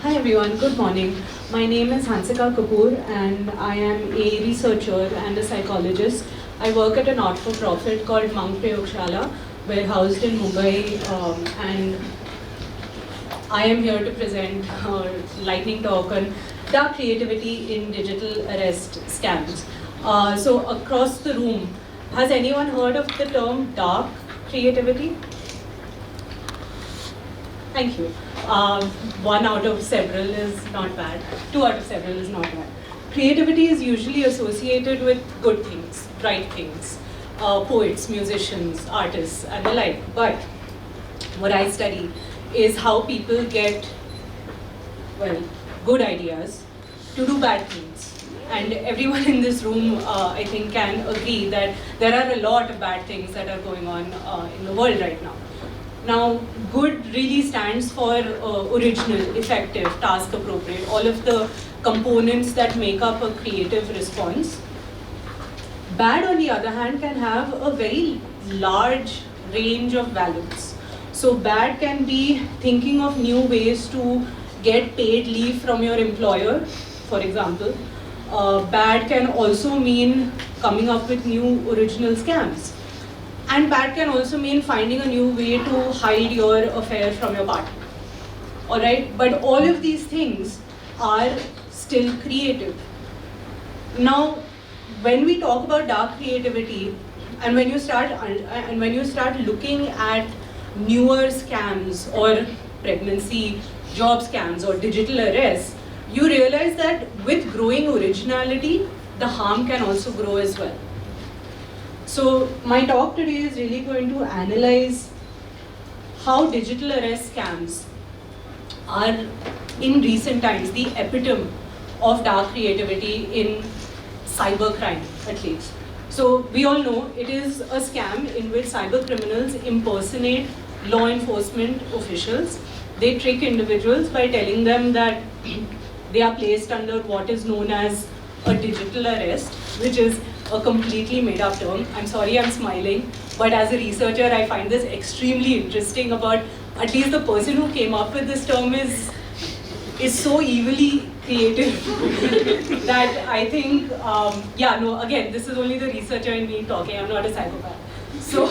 Hi everyone, good morning. My name is Hansika Kapoor and I am a researcher and a psychologist. I work at a not-for-profit called Prayogshala. We're housed in Mumbai and I am here to present a lightning talk on dark creativity in digital arrest scams. So across the room, has anyone heard of the term dark creativity? Thank you. One out of several is not bad. Two out of several is not bad. Creativity is usually associated with good things, bright things, poets, musicians, artists, and the like. But what I study is how people get, well, good ideas to do bad things. And everyone in this room, I think, can agree that there are a lot of bad things that are going on in the world right now. Now, good really stands for original, effective, task appropriate, all of the components that make up a creative response. Bad, on the other hand, can have a very large range of values. So bad can be thinking of new ways to get paid leave from your employer, for example. Bad can also mean coming up with new original scams. And bad can also mean finding a new way to hide your affair from your partner. Alright? But all of these things are still creative. Now, when we talk about dark creativity, and when you start looking at newer scams or pregnancy job scams or digital arrests, you realize that with growing originality, the harm can also grow as well. So my talk today is really going to analyze how digital arrest scams are, in recent times, the epitome of dark creativity in cybercrime, at least. So we all know it is a scam in which cyber criminals impersonate law enforcement officials. They trick individuals by telling them that they are placed under what is known as a digital arrest, which is a completely made up term. I'm sorry I'm smiling, but as a researcher I find this extremely interesting about at least the person who came up with this term is so evilly creative that I think, again, this is only the researcher in me talking, I'm not a psychopath. So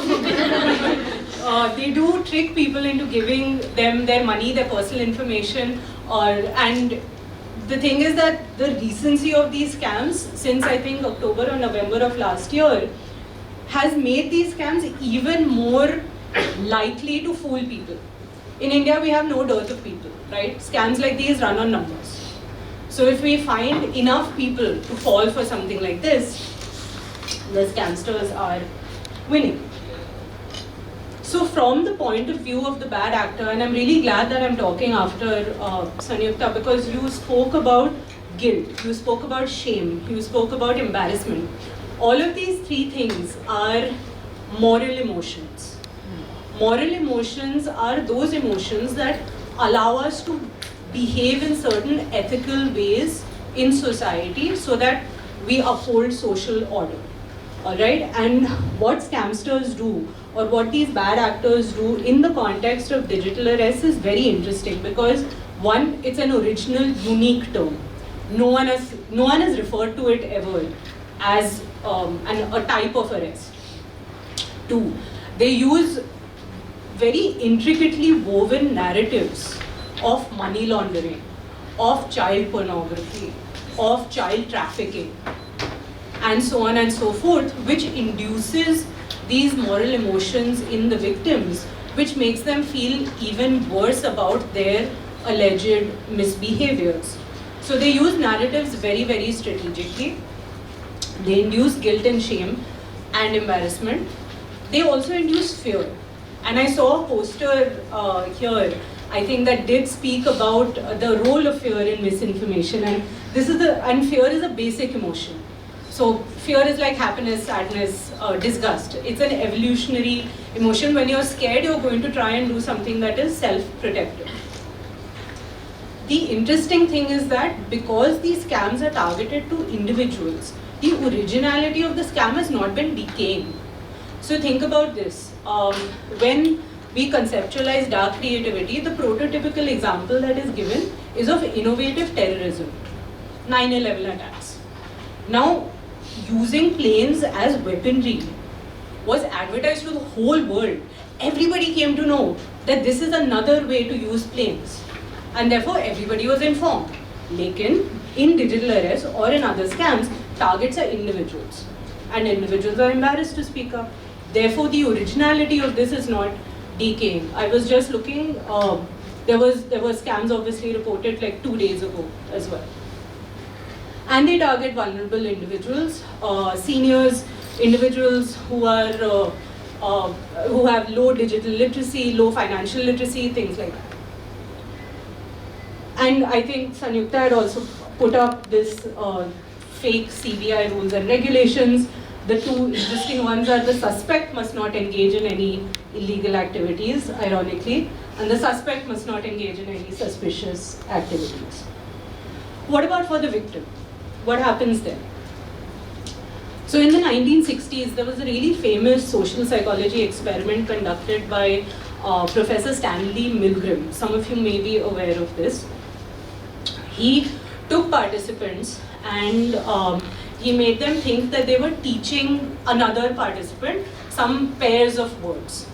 they do trick people into giving them their money, their personal information, and the thing is that the recency of these scams since I think October or November of last year has made these scams even more likely to fool people. In India, we have no dearth of people, right? Scams like these run on numbers. So if we find enough people to fall for something like this, the scamsters are winning. So from the point of view of the bad actor, and I'm really glad that I'm talking after Sanyukta, because you spoke about guilt, you spoke about shame, you spoke about embarrassment. All of these three things are moral emotions. Moral emotions are those emotions that allow us to behave in certain ethical ways in society so that we uphold social order. Alright? And what scamsters do, or what these bad actors do in the context of digital arrest is very interesting because one, it's an original, unique term. No one has referred to it ever as a type of arrest. Two, they use very intricately woven narratives of money laundering, of child pornography, of child trafficking, and so on and so forth, which induces these moral emotions in the victims, which makes them feel even worse about their alleged misbehaviors. So they use narratives very, very strategically. They induce guilt and shame and embarrassment. They also induce fear. And I saw a poster here, I think, that did speak about the role of fear in misinformation. And fear is a basic emotion. So fear is like happiness, sadness, disgust. It's an evolutionary emotion. When you're scared, you're going to try and do something that is self-protective. The interesting thing is that because these scams are targeted to individuals, the originality of the scam has not been decaying. So think about this. When we conceptualize dark creativity, the prototypical example that is given is of innovative terrorism, 9/11 attacks. Now, using planes as weaponry was advertised to the whole world. Everybody came to know that this is another way to use planes, and therefore everybody was informed. Lekin, in digital arrest or in other scams, targets are individuals, and individuals are embarrassed to speak up. Therefore, the originality of this is not decaying. I was just looking, there were scams obviously reported like 2 days ago as well. And they target vulnerable individuals, seniors, individuals who have low digital literacy, low financial literacy, things like that. And I think Sanyukta had also put up this fake CBI rules and regulations. The two existing ones are the suspect must not engage in any illegal activities, ironically, and the suspect must not engage in any suspicious activities. What about for the victim? What happens then? So in the 1960s, there was a really famous social psychology experiment conducted by Professor Stanley Milgram. Some of you may be aware of this. He took participants and he made them think that they were teaching another participant some pairs of words.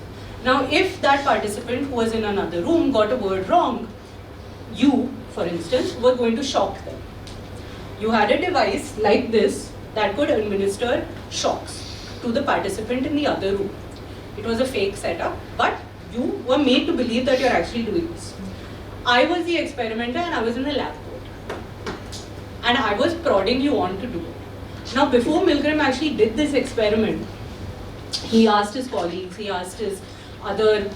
Now, if that participant who was in another room got a word wrong, you, for instance, were going to shock them. You had a device like this that could administer shocks to the participant in the other room. It was a fake setup, but you were made to believe that you're actually doing this. I was the experimenter and I was in the lab coat. And I was prodding you on to do it. Now, before Milgram actually did this experiment, he asked his colleagues, he asked his other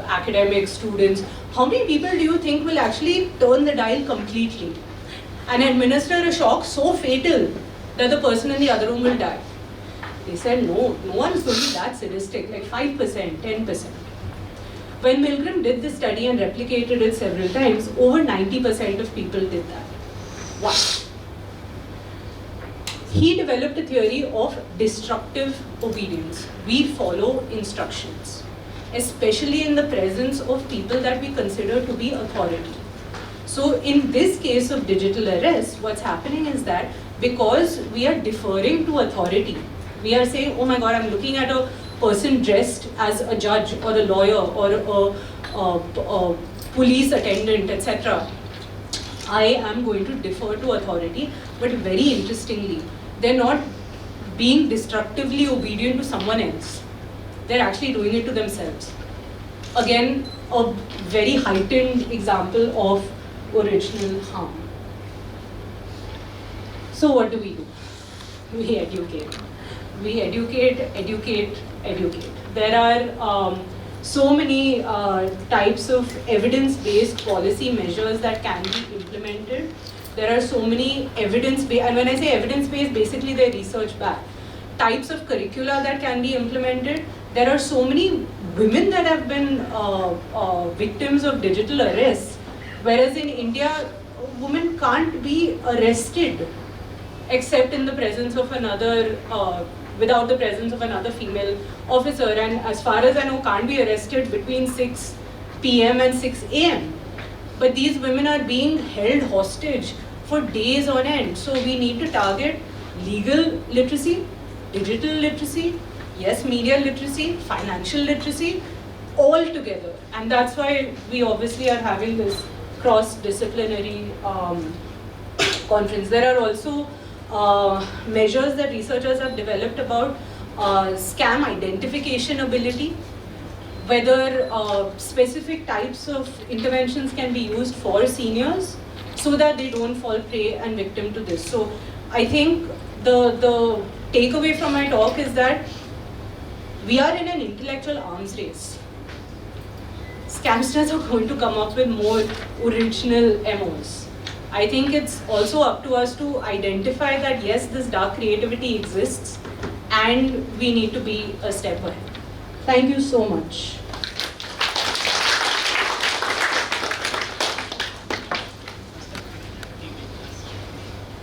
academic students, how many people do you think will actually turn the dial completely and administer a shock so fatal that the person in the other room will die? They said, no one is going to be that sadistic, like 5%, 10%. When Milgram did this study and replicated it several times, over 90% of people did that. Why? He developed a theory of destructive obedience. We follow instructions, especially in the presence of people that we consider to be authority. So in this case of digital arrest, what's happening is that because we are deferring to authority, we are saying, oh my God, I'm looking at a person dressed as a judge or a lawyer or a police attendant, etc. I am going to defer to authority, but very interestingly, they're not being destructively obedient to someone else. They're actually doing it to themselves. Again, a very heightened example of original harm. So what do? We educate. We educate. There are so many types of evidence-based policy measures that can be implemented. There are so many evidence-based, and when I say evidence-based, basically they're research-backed. Types of curricula that can be implemented. There are so many women that have been victims of digital arrests, whereas in India, a woman can't be arrested except in the presence of another, without the presence of another female officer, and as far as I know, can't be arrested between 6 p.m. and 6 a.m. But these women are being held hostage for days on end. So we need to target legal literacy, digital literacy, yes, media literacy, financial literacy, all together. And that's why we obviously are having this cross-disciplinary conference. There are also measures that researchers have developed about scam identification ability, whether specific types of interventions can be used for seniors so that they don't fall prey and victim to this. So I think the takeaway from my talk is that we are in an intellectual arms race. Scamsters are going to come up with more original MOs. I think it's also up to us to identify that yes, this dark creativity exists and we need to be a step ahead. Thank you so much.